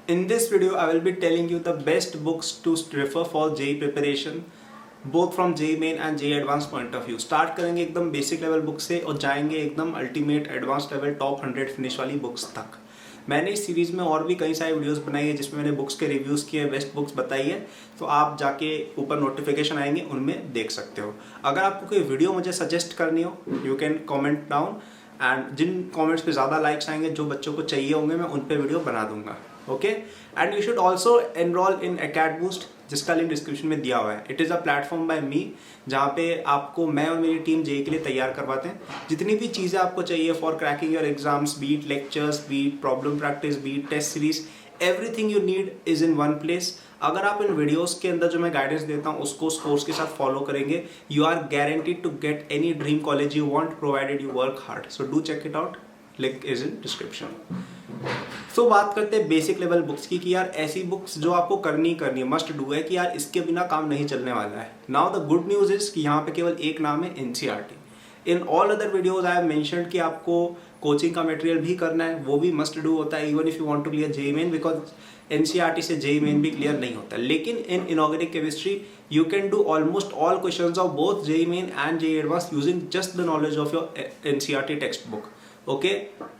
In this video, I will be telling you the best books to refer for JEE preparation, both from JEE Main and JEE Advanced point of view. Start करेंगे एकदम basic level book से और जाएंगे एकदम ultimate advance level top 100 finish वाली books तक। मैंने इस सीरीज में और भी कई सारी वीडियोस बनाई है जिसमें मैंने बुक्स के रिव्यूज़ किए, बेस्ट बुक्स बताई है, तो आप जाके ऊपर नोटिफिकेशन आएंगे उनमें देख सकते हो। अगर आपको कोई वीडियो मुझे सजेस्ट करनी हो, you can comment down and जिन कमेंट्स पे ज़्यादा लाइक्स आएंगे, जो बच्चों को चाहिए होंगे, मैं उन पे वीडियो बना दूंगा। Okay, and you should also enrol in AcadBoost, जिसका लिंक डिस्क्रिप्शन में दिया हुआ है। It is a platform by me, जहाँ पे आपको मैं और मेरी टीम जेई के लिए तैयार करवाते हैं। जितनी भी चीज़ें आपको चाहिए for cracking your exams, best lectures, best problem practice, best test series, everything you need is in one place. अगर आप इन वीडियोस के अंदर जो मैं गाइडेंस देता हूँ उसको उस कोर्स के साथ फॉलो करेंगे, you are guaranteed to get any dream college you want, provided you work hard. So do check it out, link is in description. So बात करते हैं बेसिक लेवल बुक्स की, कि यार ऐसी बुक्स जो आपको करनी है, मस्ट डू है, कि यार इसके बिना काम नहीं चलने वाला है। Now the good news is कि यहाँ पे केवल एक नाम है, NCERT. In all other videos I have mentioned कि आपको कोचिंग का मटेरियल भी करना है, वो भी मस्ट डू होता है, even if you want to clear JEE Main, because NCERT से जेईई मेन भी क्लियर नहीं होता। लेकिन in inorganic chemistry you can do almost all questions of both JEE Main and JEE Advanced using just the knowledge of your NCERT textbook. Okay,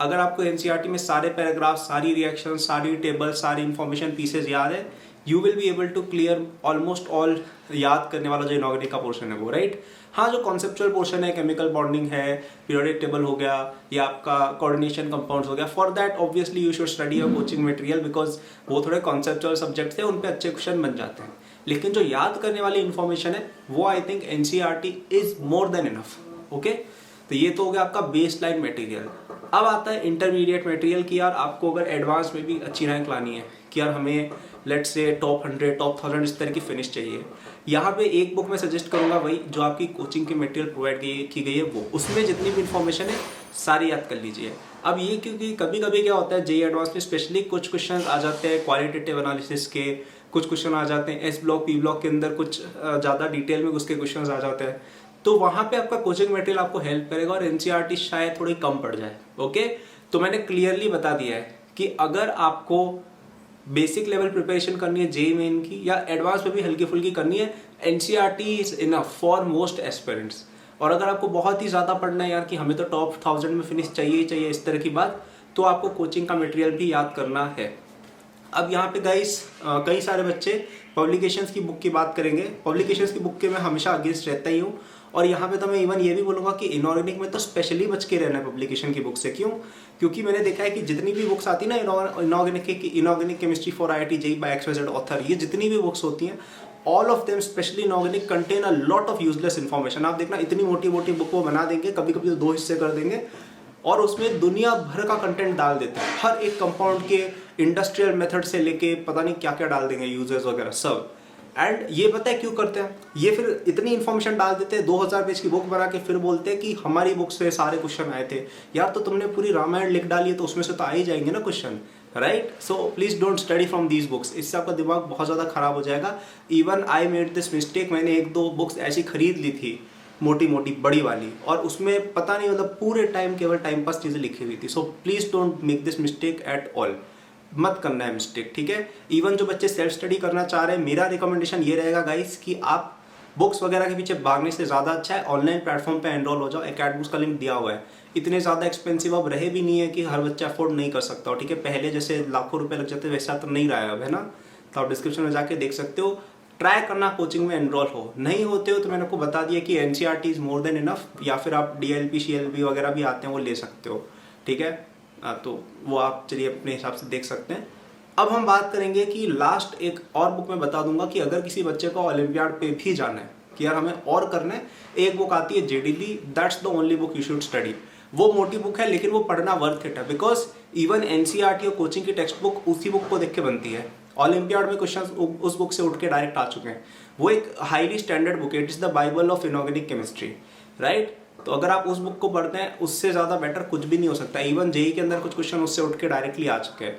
अगर आपको NCERT में सारे paragraph, सारी reaction, सारी टेबल, सारी इंफॉर्मेशन पीसेज याद है, you will be able to clear almost all. याद करने वाला जो इनऑर्गेनिक का पोर्शन है वो, राइट। हाँ, जो कॉन्सेप्चुअल पोर्शन है, केमिकल बॉन्डिंग है, पीरियोडिक टेबल हो गया, या आपका कोऑर्डिनेशन कंपाउंड्स हो गया, for that obviously you should study your coaching material, because वो थोड़े कॉन्सेप्चुअल सब्जेक्ट्स हैं, उन पे अच्छे क्वेश्चन बन जाते हैं। लेकिन जो याद करने वाली इन्फॉर्मेशन है वो I think NCERT is more than enough. Okay, तो ये तो हो गया आपका बेस लाइन मटेरियल। अब आता है इंटरमीडिएट मटेरियल, कि यार आपको अगर एडवांस में भी अच्छी रैंक लानी है, कि यार हमें लेट्स से टॉप 100, टॉप 1000 इस तरह की फिनिश चाहिए, यहाँ पे एक बुक मैं सजेस्ट करूंगा, वही जो आपकी कोचिंग की मटेरियल प्रोवाइड की गई है वो, उसमें जितनी भी इन्फॉर्मेशन है सारी याद कर लीजिए। अब ये क्योंकि कभी कभी क्या होता है, जेईई एडवांस में स्पेशली कुछ क्वेश्चन आ जाते हैं क्वालिटेटिव एनालिसिस के, कुछ क्वेश्चन आ जाते हैं एस ब्लॉक, पी ब्लॉक के अंदर कुछ ज़्यादा डिटेल में उसके क्वेश्चन आ जाते हैं, तो वहाँ पे आपका कोचिंग मटेरियल आपको हेल्प करेगा और एनसीईआरटी शायद थोड़ी कम पड़ जाए। ओके, तो मैंने क्लियरली बता दिया है कि अगर आपको बेसिक लेवल प्रिपरेशन करनी है जेईई मेन की, या एडवांस में भी हल्की फुल्की करनी है, NCERT is enough for most aspirants. और अगर आपको बहुत ही ज़्यादा पढ़ना है यार, कि हमें तो टॉप 1000 में फिनिश चाहिए ही चाहिए, इस तरह की बात, तो आपको कोचिंग का मटेरियल भी याद करना है। अब यहाँ पे गाइस कई सारे बच्चे पब्लिकेशंस की बुक की बात करेंगे। पब्लिकेशंस की बुक के मैं हमेशा अगेंस्ट रहता ही हूँ, और यहाँ पे तो मैं इवन ये भी बोलूँगा कि इनऑर्गेनिक में तो स्पेशली बच के रहना है पब्लिकेशन की बुक से। क्यों? क्योंकि मैंने देखा है कि जितनी भी बुक्स आती है ना inorganic chemistry for IIT JEE by XYZ author, ये जितनी भी बुक्स होती हैं, all of them specially inorganic contain a lot of useless information. आप देखना, इतनी मोटी मोटी बुक वो बना देंगे, कभी कभी तो 2 हिस्से कर देंगे, और उसमें दुनिया भर का कंटेंट डाल देते हैं, हर एक कंपाउंड के इंडस्ट्रियल मेथड से लेके पता नहीं क्या क्या डाल देंगे, यूजर्स वगैरह सब। एंड ये पता है क्यों करते हैं? ये फिर इतनी इन्फॉर्मेशन डाल देते हैं, 2000 पेज की बुक बना के फिर बोलते हैं कि हमारी बुक से सारे क्वेश्चन आए थे। यार, तो तुमने पूरी रामायण लिख डाली है, तो उसमें से तो आ ही जाएंगे ना question, right. So please don't study from these books, इससे आपका दिमाग बहुत ज़्यादा खराब हो जाएगा। Even I made this mistake, मैंने 1-2 बुक्स ऐसी खरीद ली थी, मोटी मोटी बड़ी वाली, और उसमें पता नहीं मतलब पूरे टाइम केवल टाइम पास चीज़ें लिखी हुई थी। So please don't make this mistake at all, मत करना है मिस्टेक, ठीक है। इवन जो बच्चे सेल्फ स्टडी करना चाह रहे हैं, मेरा रिकमेंडेशन ये रहेगा गाइस कि आप बुक्स वगैरह के पीछे भागने से ज़्यादा अच्छा है ऑनलाइन प्लेटफॉर्म पे एनरोल हो जाओ। अकेडबूस्ट का लिंक दिया हुआ है। इतने ज़्यादा एक्सपेंसिव अब रहे भी नहीं है कि हर बच्चा अफोर्ड नहीं कर सकता हो, ठीक है। पहले जैसे लाखों रुपए लग जाते वैसा तो नहीं रहा है अब, है ना। तो आप डिस्क्रिप्शन में जाके देख सकते हो। ट्राई करना कोचिंग में एनरोल हो, नहीं होते हो तो मैंने आपको बता दिया कि NCERT is more than enough, या फिर आप DLP CLB वगैरह भी आते हैं वो ले सकते हो, ठीक है। तो वो आप चलिए अपने हिसाब से देख सकते हैं। अब हम बात करेंगे कि लास्ट एक और बुक मैं बता दूंगा कि अगर किसी बच्चे को ओलंपियाड पे भी जाना है, कि यार हमें और करना है, एक बुक आती है JDD, that's the only book you should study. वो मोटी बुक है लेकिन वो पढ़ना वर्थ इट है, बिकॉज इवन एनसीईआरटी और कोचिंग की टेक्स्ट बुक उसी बुक को देख के बनती है। ओलंपियाड में क्वेश्चन उस बुक से उठ के डायरेक्ट आ चुके हैं। वो एक हाईली स्टैंडर्ड बुक है, it is the Bible of inorganic chemistry, right. तो अगर आप उस बुक को पढ़ते हैं, उससे ज़्यादा बेटर कुछ भी नहीं हो सकता। इवन जेईई के अंदर कुछ क्वेश्चन उससे उठ के डायरेक्टली आ चुके हैं।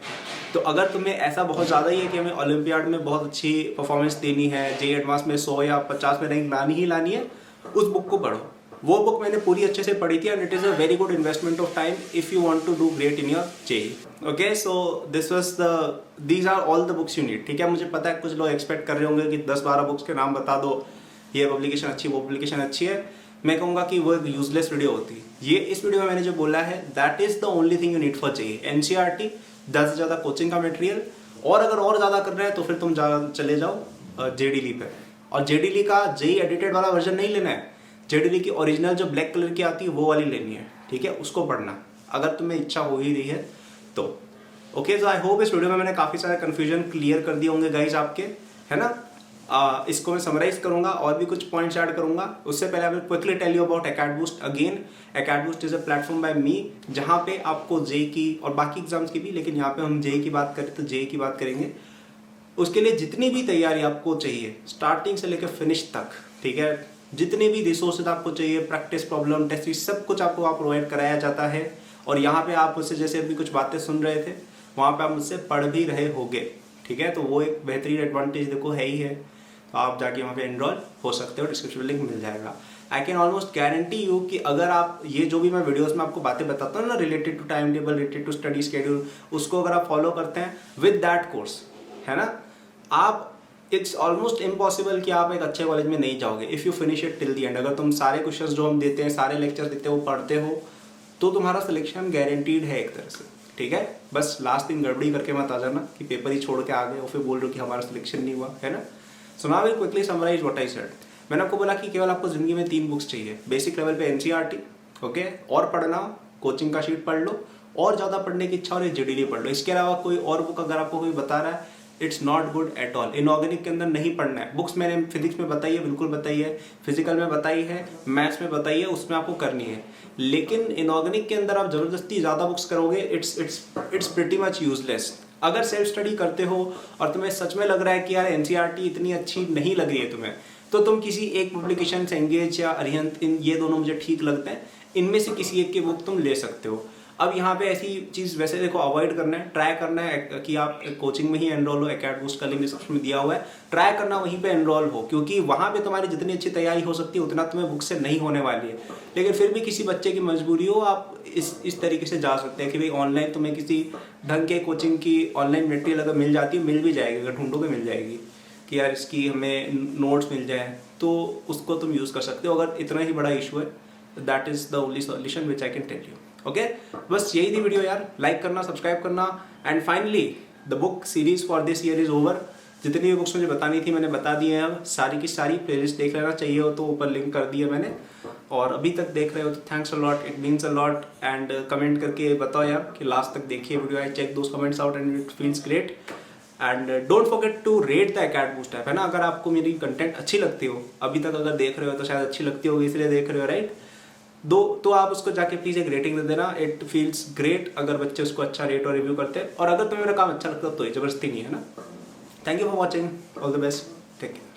तो अगर तुम्हें ऐसा बहुत ज़्यादा ही है कि हमें ओलंपियाड में बहुत अच्छी परफॉर्मेंस देनी है, जेईई एडवांस में 100 या 50 में रैंक लानी ही लानी है, उस बुक को पढ़ो, वो बुक मैंने पूरी अच्छे से पढ़ी थी and it is a very good investment of time if you want to do great in your JEE. Okay, so these are all the books you need. ठीक है, मुझे पता है कुछ लोग एक्सपेक्ट कर रहे होंगे कि 10-12 बुक्स के नाम बता दो, ये पब्लिकेशन अच्छी, वो पब्लिकेशन अच्छी है। मैं कहूँगा कि वो एक यूजलेस वीडियो होती। ये इस वीडियो में मैंने जो बोला है that is the only thing you need for JEE. NCERT 10 से ज़्यादा कोचिंग का मटेरियल, और अगर और ज़्यादा कर रहे हैं तो फिर तुम चले जाओ जेडीली पे। और जेडीली का जेईई एडिटेड वाला वर्जन नहीं लेना है, जेडीली की ओरिजिनल जो ब्लैक कलर की आती है वो वाली लेनी है। ठीक है, उसको पढ़ना अगर तुम्हें इच्छा हो ही रही है तो। ओके, सो आई होप इस वीडियो में मैंने काफ़ी सारे कन्फ्यूजन क्लियर कर दिए होंगे गाइज आपके, है ना। इसको मैं समराइज करूंगा और भी कुछ पॉइंट्स ऐड करूंगा। उससे पहले I will quickly tell you about AcadBoost again. AcadBoost is a platform by me जहाँ पे आपको जेईई की और बाकी एग्जाम्स की भी, लेकिन यहाँ पे हम जेईई की बात करें तो जेईई की बात करेंगे। उसके लिए जितनी भी तैयारी आपको चाहिए स्टार्टिंग से लेकर फिनिश तक, ठीक है, जितने भी रिसोर्सेज आपको चाहिए, प्रैक्टिस, प्रॉब्लम, टेस्ट, सब कुछ आपको प्रोवाइड कराया जाता है। और यहाँ पे आप मुझसे जैसे अभी कुछ बातें सुन रहे थे, वहाँ पे आप मुझसे पढ़ भी रहे होगे। ठीक है, तो वो एक बेहतरीन एडवांटेज देखो है ही है। तो आप जाके वहाँ पे एनरोल हो सकते हो, डिस्क्रिप्शन में लिंक मिल जाएगा। I can almost guarantee you कि अगर आप ये जो भी मैं वीडियोस में आपको बातें बताता हूँ ना, related to time table, related to study schedule, उसको अगर आप फॉलो करते हैं विद दैट कोर्स, है ना, आप इट्स ऑलमोस्ट इम्पॉसिबल कि आप एक अच्छे कॉलेज में नहीं जाओगे if you finish it till the and. अगर तुम सारे क्वेश्चंस जो हम देते हैं, सारे लेक्चर देते हो, वो पढ़ते हो, तो तुम्हारा सिलेक्शन गारंटीड है एक तरह से। ठीक है, बस लास्ट दिन गड़बड़ी करके मत आ जाना कि पेपर ही छोड़ के आ गए और फिर बोल रहे हो कि हमारा सिलेक्शन नहीं हुआ, है ना। So now will quickly summarise what I said. मैंने आपको बोला कि केवल आपको जिंदगी में 3 बुक्स चाहिए। बेसिक लेवल पे एनसीईआरटी, ओके, और पढ़ना, कोचिंग का शीट पढ़ लो, और ज़्यादा पढ़ने की इच्छा और जेडीली पढ़ लो। इसके अलावा कोई और बुक अगर आपको कोई बता रहा है, it's not good at all. Inorganic के अंदर नहीं पढ़ना है। बुक्स मैंने फिजिक्स में बताई है, बिल्कुल बताई है, फिजिकल में बताई है, मैथ्स में बताई है, उसमें आपको करनी है। लेकिन इनऑर्गेनिक के अंदर आप जबरदस्ती ज़्यादा बुक्स करोगे, इट्स प्रिटी मच यूजलेस। अगर सेल्फ स्टडी करते हो और तुम्हें सच में लग रहा है कि यार एनसीईआरटी इतनी अच्छी नहीं लग रही है तुम्हें, तो तुम किसी एक पब्लिकेशन से एंगेज या अरिहंत, इन ये दोनों मुझे ठीक लगते हैं, इनमें से किसी एक की बुक तुम ले सकते हो। अब यहाँ पे ऐसी चीज़ वैसे देखो अवॉइड करना है, ट्राई करना है कि आप कोचिंग में ही एनरोल हो। एकेडबूस्ट का लिंक डिस्क्रिप्शन में दिया हुआ है, ट्राई करना वहीं पे एनरोल हो, क्योंकि वहाँ पे तुम्हारी जितनी अच्छी तैयारी हो सकती है उतना तुम्हें बुक से नहीं होने वाली है। लेकिन फिर भी किसी बच्चे की मजबूरी हो, आप इस तरीके से जा सकते हैं कि भाई ऑनलाइन तुम्हें किसी ढंग के कोचिंग की ऑनलाइन मटेरियल अगर मिल जाती है, मिल भी जाएगी, अगर ढूंढोगे मिल जाएगी कि यार इसकी हमें नोट्स मिल जाए, तो उसको तुम यूज़ कर सकते हो। अगर इतना ही बड़ा इशू है, that is the only solution which I can tell you. Okay, बस यही थी वीडियो यार। लाइक करना, सब्सक्राइब करना, and finally the book series for this year is over. जितनी भी बुक्स मुझे बतानी थी मैंने बता दी हैं। अब सारी की सारी प्लेलिस्ट देख लेना, चाहिए हो तो ऊपर लिंक कर दिया मैंने। और अभी तक देख रहे हो तो thanks a lot, it means a lot. And comment करके बताओ यार कि लास्ट तक देखिए video. I check those comments out and it feels great. And don't forget to rate the AcadBoost app, है ना। अगर आपको मेरी कंटेंट अच्छी लगती हो, अभी तक अगर देख रहे हो तो शायद अच्छी लगती होगी इसलिए देख रहे हो, राइट। तो आप उसको जाके प्लीज़ एक रेटिंग दे देना। इट फील्स ग्रेट अगर बच्चे उसको अच्छा रेट और रिव्यू करते हैं। और अगर तुम्हें मेरा काम अच्छा लगता है तो ये जबरदस्ती नहीं है ना। Thank you for watching, all the best, take care.